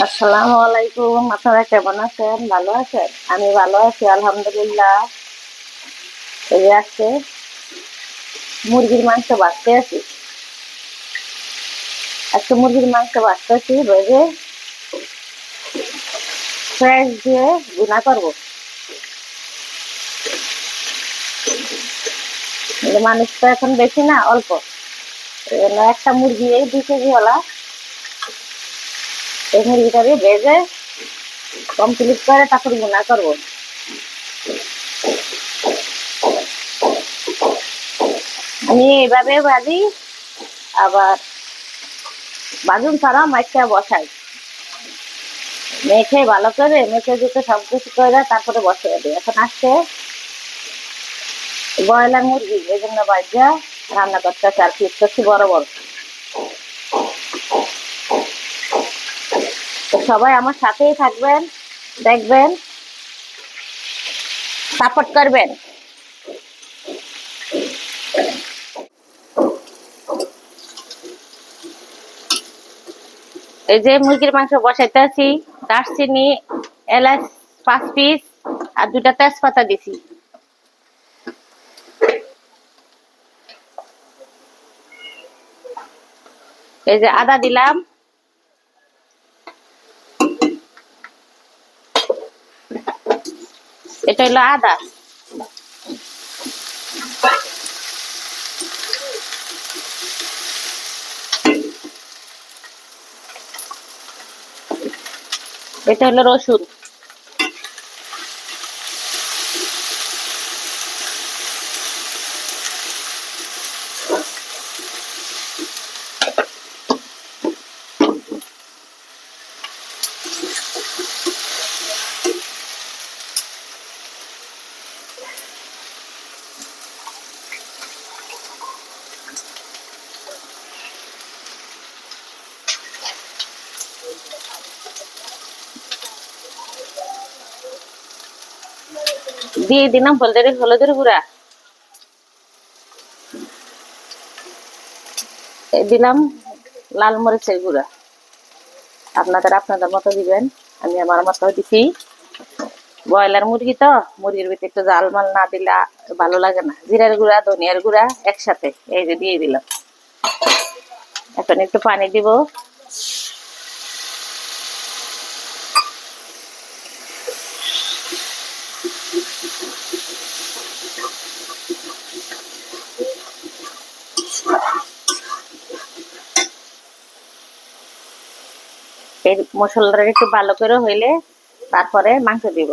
আসসালামু আলাইকুম। আপনারা কেমন আছেন? ভালো আছেন? আমি ভালো আছি আলহামদুলিল্লাহ। এই যে আজকে মুরগির মাংস বাঁচতে আছি। আজকে মুরগির মাংস বাঁচতেছি ভেজে ফ্রেশ দিয়ে গুনা করবো। মানুষ তো এখন বেশি না, অল্প। এই জন্য একটা মুরগি এই 2 কেজি হলা এই মুরগিটাকে ভেজে কমপ্লিট করে তারপর গুনা করবো। আমি এইভাবে ভাজি, আবার বাজুন ছাড়া মাইকা বসাই। মেখে ভালো করে মেখে দিতে সব কিছু করে তারপরে বসিয়ে দিই। এখন আসছে ব্রয়লার মুরগি, এই জন্য বাজ্যা রান্না করতেছে আর পিস করছি বড় বড়। তো সবাই আমার সাথেই থাকবেন, দেখবেন, সাপোর্ট করবেন। এই যে মুরগির মাংস বসাইতে আছি, দারচিনি, এলাচ 5 পিস আর 2টা তেজপাতা দিছি। এই যে আদা দিলাম, এটা হলো আদা। এটা হলো রসুন। দিয়ে দিলাম হলুদের গুঁড়া, দিলাম লাল মরিচের গুঁড়া। আপনাদের আপনাদের মতো দিবেন, আমি আমার মতো দিছি। ব্রয়লার মুরগি তো, মুরগির ভিতরে একটু জাল মাল না দিলে ভালো লাগে না। জিরার গুঁড়া, ধনিয়ার গুঁড়া একসাথে এই যে দিয়ে দিলাম। এখন একটু পানি দিব। এই মশলাটা একটু ভালো করে হইলে তারপরে মাংস দিব।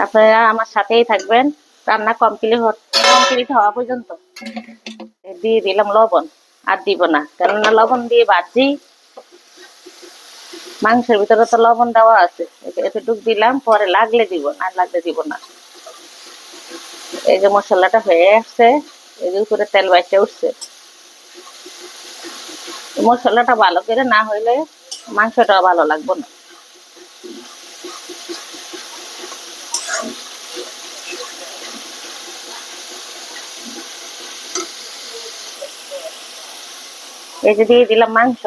আপনারা আমার সাথেই থাকবেন রান্না কমপ্লিট হওয়া পর্যন্ত। দিয়ে দিলাম লবণ, আর দিব না, কেননা লবণ দিয়ে ভাজি, মাংসের ভিতরে তো লবণ দেওয়া আছে। এতটুকু দিলাম, পরে লাগলে দিব, না লাগলে দিব না। এই যে মশলাটা হয়ে আসছে, এই যে উপরে তেল বাইচে উঠছে। মশলাটা ভালো করে না হইলে মাংসটা ভালো লাগবে না। এই যে দিয়ে দিলাম মাংস।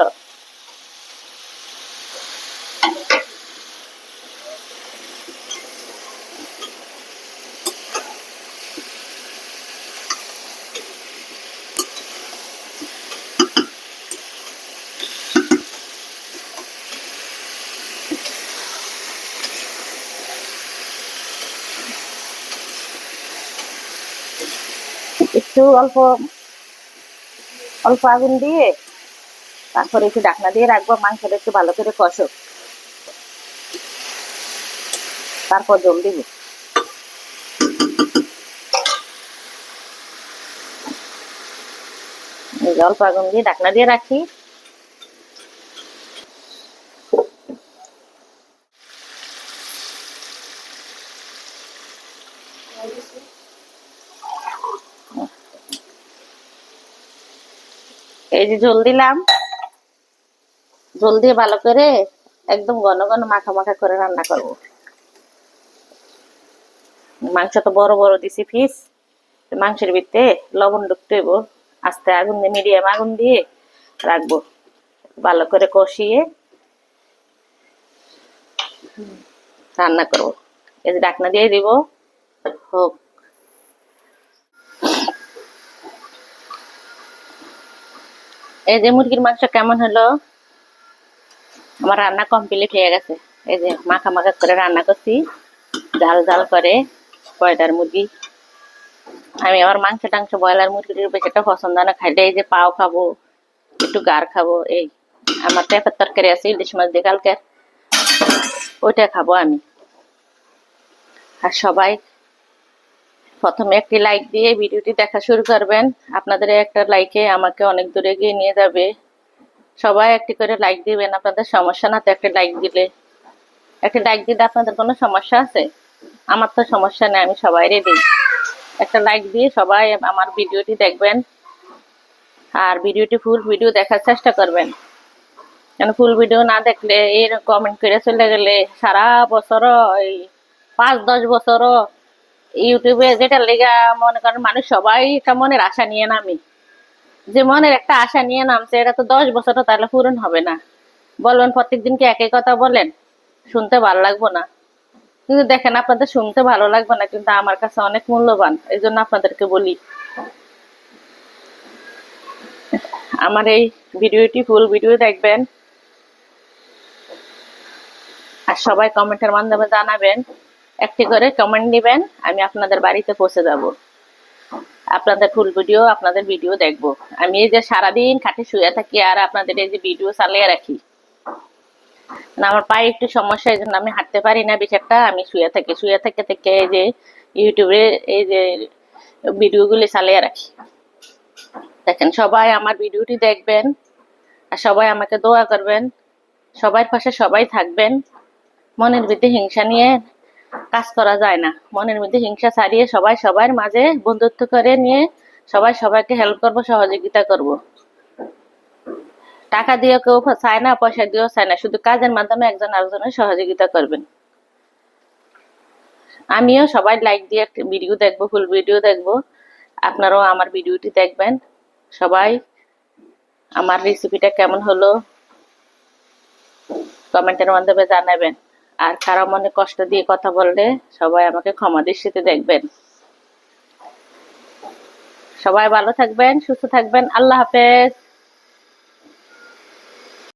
একটু অল্প অল্প আগুন দিয়ে তারপরে একটু ঢাকনা দিয়ে রাখবো, মাংসটা একটু ভালো করে কষো, তারপর জল দিব। অল্প আগুন দিয়ে ঢাকনা দিয়ে রাখি। এই যে ঝোল দিলাম, ঝোল দিয়ে ভালো করে একদম ঘন ঘন মাখা মাখা করে রান্না করব। মাংস তো বড় বড় দিছি পিস, মাংসের ভিতরে লবণ ঢুকতে হইব। আস্তে আগুন দিয়ে, মিডিয়াম আগুন দিয়ে রাখবো, ভালো করে কষিয়ে রান্না করবো। এই যে ঢাকনা দিয়ে দিব, হোক। এই যে মুরগির মাংস কেমন হলো, আমার রান্না কমপ্লিট হয়ে গেছে। এই যে মাখা মাখা করে রান্না করছি, ঝাল ঝাল করে ব্রয়লার মুরগি। আমি আবার মাংস টাংস ব্রয়লার মুরগির বেশি একটা পছন্দ না, খাইলে এই যে পাও খাবো, একটু গাড় খাবো। এই আমার পেঁপের তরকারি আছে ইলিশ মাছ দিয়ে কালকে, ওইটা খাবো আমি। আর সবাই প্রথমে একটি লাইক দিয়ে ভিডিওটি দেখা শুরু করবেন। আপনাদের একটা লাইকে আমাকে অনেক দূরে এগিয়ে নিয়ে যাবে। সবাই একটি করে লাইক দিবেন, আপনাদের সমস্যা না তো একটা লাইক দিলে? একটা লাইক দিলে আপনাদের কোনো সমস্যা আছে? আমার তো সমস্যা নেই, আমি সবাইরে দিই। একটা লাইক দিয়ে সবাই আমার ভিডিওটি দেখবেন, আর ভিডিওটি ফুল ভিডিও দেখার চেষ্টা করবেন। কেন ফুল ভিডিও না দেখলে, এর কমেন্ট করে চলে গেলে সারা বছর, এই 5-10 বছর ইউটিউবে যেটা লেগা মনে করেন মানুষ সবাই একটা মনের আশা নিয়ে নামি, যে মনের একটা আশা নিয়ে নামছে, এটা তো 10 বছরও তাহলে পূরণ হবে না। বলবেন প্রত্যেকদিন কি একই কথা বলেন, শুনতে ভালো লাগবো না? কিন্তু দেখেন, আপনাদের শুনতে ভালো লাগবে না, কিন্তু আমার কাছে অনেক মূল্যবান, এই জন্য আপনাদেরকে বলি আমার এই ভিডিওটি ফুল ভিডিও দেখবেন। আর সবাই কমেন্টের মাধ্যমে জানাবেন, একটি করে কমেন্ট দিবেন, আমি আপনাদের বাড়িতে পৌঁছে যাব, আপনাদের ফুল ভিডিও, আপনাদের ভিডিও দেখব। আমি এই যে সারাদিন খাটে শুয়ে থাকি আর আপনাদের এই যে ভিডিও চালিয়ে রাখি। আমার পায়ে একটু সমস্যা, এই জন্য আমি হাঁটতে পারি না বেশ একটা, আমি শুয়ে থাকি, শুয়ে থেকে থেকে এই যে ইউটিউবে এই যে ভিডিওগুলি চালিয়ে রাখি। দেখেন, সবাই আমার ভিডিওটি দেখবেন, আর সবাই আমাকে দোয়া করবেন, সবার পাশে সবাই থাকবেন। মনের ভিতরে হিংসা নিয়ে কাজ করা যায় না, মনের মধ্যে হিংসা ছাড়িয়ে সবাই সবার মাঝে বন্ধুত্ব করে নিয়ে সবাই সবাইকে হেল্প করব, সহযোগিতা করব। টাকা দিয়ে কেউ চায় না, পয়সা দিয়েও চায় না, শুধু কাজের মাধ্যমে একজন আরেকজনের সহযোগিতা করবেন। আমিও সবাই লাইক দিয়ে ভিডিও দেখবো, ফুল ভিডিও দেখবো, আপনারাও আমার ভিডিওটি দেখবেন। সবাই আমার রেসিপিটা কেমন হলো কমেন্টের মাধ্যমে জানাবেন। আর কারো মনে কষ্ট দিয়ে কথা বললে সবাই আমাকে ক্ষমা দৃষ্টিতে দেখবেন। সবাই ভালো থাকবেন, সুস্থ থাকবেন। আল্লাহ হাফেজ।